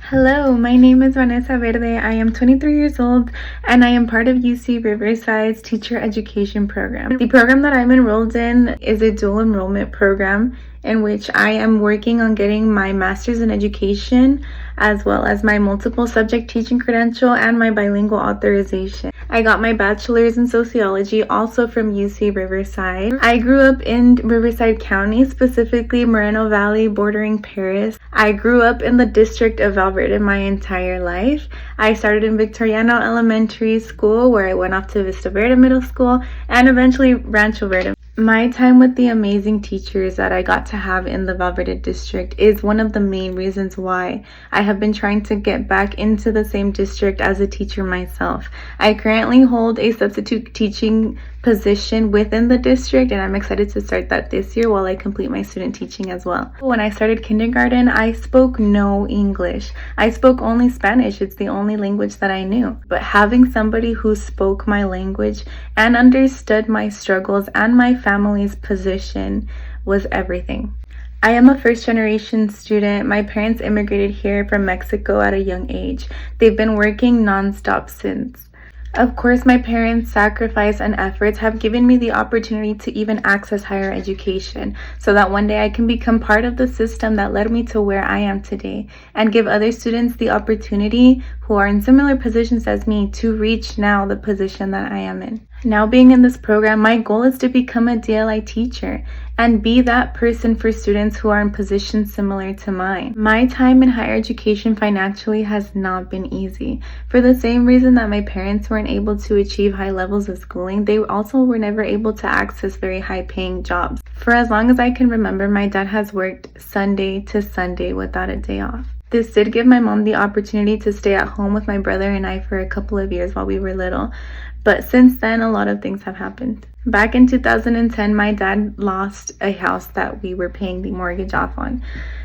Hello, my name is Vanessa Verde. I am 23 years old and I am part of UC Riverside's teacher education program. The program that I'm enrolled in is a dual enrollment program in which I am working on getting my master's in education as well as my multiple subject teaching credential and my bilingual authorization. I got my bachelor's in sociology also from UC Riverside. I grew up in Riverside County, specifically Moreno Valley bordering Paris. I grew up in the district of Valverde my entire life. I started in Victoriano Elementary School where I went off to Vista Verde Middle School and eventually Rancho Verde. My time with the amazing teachers that I got to have in the Valverde district is one of the main reasons why I have been trying to get back into the same district as a teacher myself. I currently hold a substitute teaching position within the district and I'm excited to start that this year while I complete my student teaching as well. When I started kindergarten, I spoke no English. I spoke only Spanish. It's the only language that I knew. But having somebody who spoke my language and understood my struggles and my family's position was everything. I am a first-generation student. My parents immigrated here from Mexico at a young age. They've been working non-stop since. Of course, my parents' sacrifice and efforts have given me the opportunity to even access higher education so that one day I can become part of the system that led me to where I am today and give other students the opportunity who are in similar positions as me to reach now the position that I am in. Now being in this program, my goal is to become a DLI teacher and be that person for students who are in positions similar to mine. My time in higher education financially has not been easy. For the same reason that my parents weren't able to achieve high levels of schooling, they also were never able to access very high-paying jobs. For as long as I can remember, my dad has worked Sunday to Sunday without a day off. This did give my mom the opportunity to stay at home with my brother and I for a couple of years while we were little. But since then, a lot of things have happened. Back in 2010, my dad lost a house that we were paying the mortgage off on.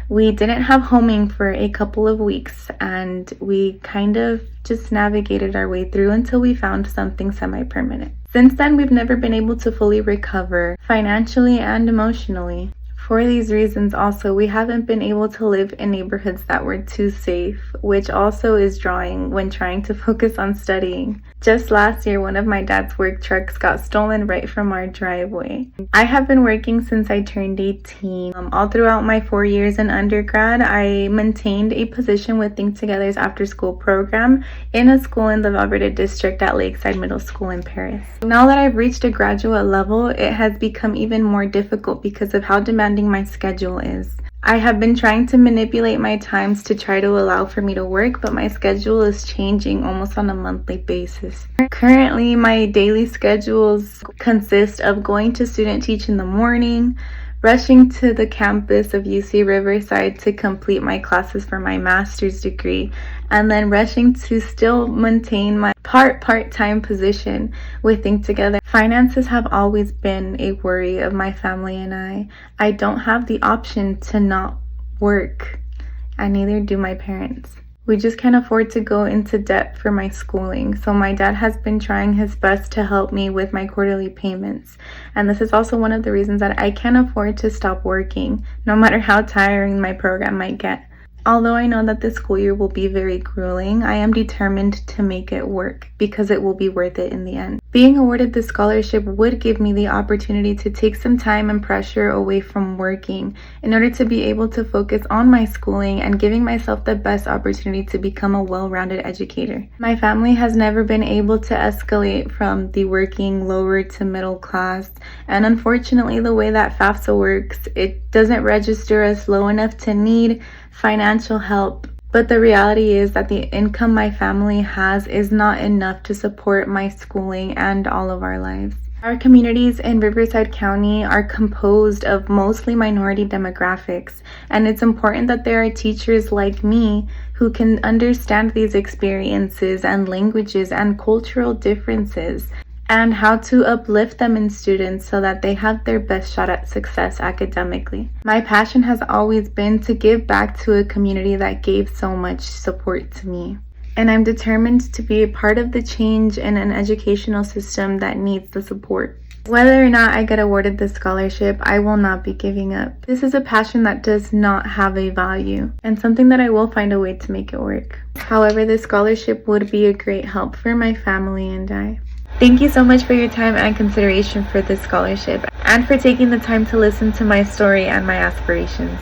We didn't have homing for a couple of weeks and we kind of just navigated our way through until we found something semi-permanent. Since then, we've never been able to fully recover financially and emotionally. For these reasons also, we haven't been able to live in neighborhoods that were too safe, which also is drawing when trying to focus on studying. Just last year, one of my dad's work trucks got stolen right from our driveway. I have been working since I turned 18. All throughout my 4 years in undergrad, I maintained a position with Think Together's after-school program in a school in the Valverde district at Lakeside Middle School in Paris. Now that I've reached a graduate level, it has become even more difficult because of how demanding my schedule is. I have been trying to manipulate my times to try to allow for me to work, but my schedule is changing almost on a monthly basis. Currently, my daily schedules consist of going to student teach in the morning, rushing to the campus of UC Riverside to complete my classes for my master's degree, and then rushing to still maintain my part-time position with Think Together. Finances have always been a worry of my family and I. I don't have the option to not work, and neither do my parents. We just can't afford to go into debt for my schooling, so my dad has been trying his best to help me with my quarterly payments. And this is also one of the reasons that I can't afford to stop working, no matter how tiring my program might get. Although I know that this school year will be very grueling, I am determined to make it work because it will be worth it in the end. Being awarded this scholarship would give me the opportunity to take some time and pressure away from working in order to be able to focus on my schooling and giving myself the best opportunity to become a well-rounded educator. My family has never been able to escalate from the working lower to middle class, and unfortunately the way that FAFSA works, it doesn't register us low enough to need financial help. But the reality is that the income my family has is not enough to support my schooling and all of our lives. Our communities in Riverside County are composed of mostly minority demographics, and it's important that there are teachers like me who can understand these experiences and languages and cultural differences and how to uplift them in students so that they have their best shot at success academically. My passion has always been to give back to a community that gave so much support to me. And I'm determined to be a part of the change in an educational system that needs the support. Whether or not I get awarded this scholarship, I will not be giving up. This is a passion that does not have a value and something that I will find a way to make it work. However, this scholarship would be a great help for my family and I. Thank you so much for your time and consideration for this scholarship and for taking the time to listen to my story and my aspirations.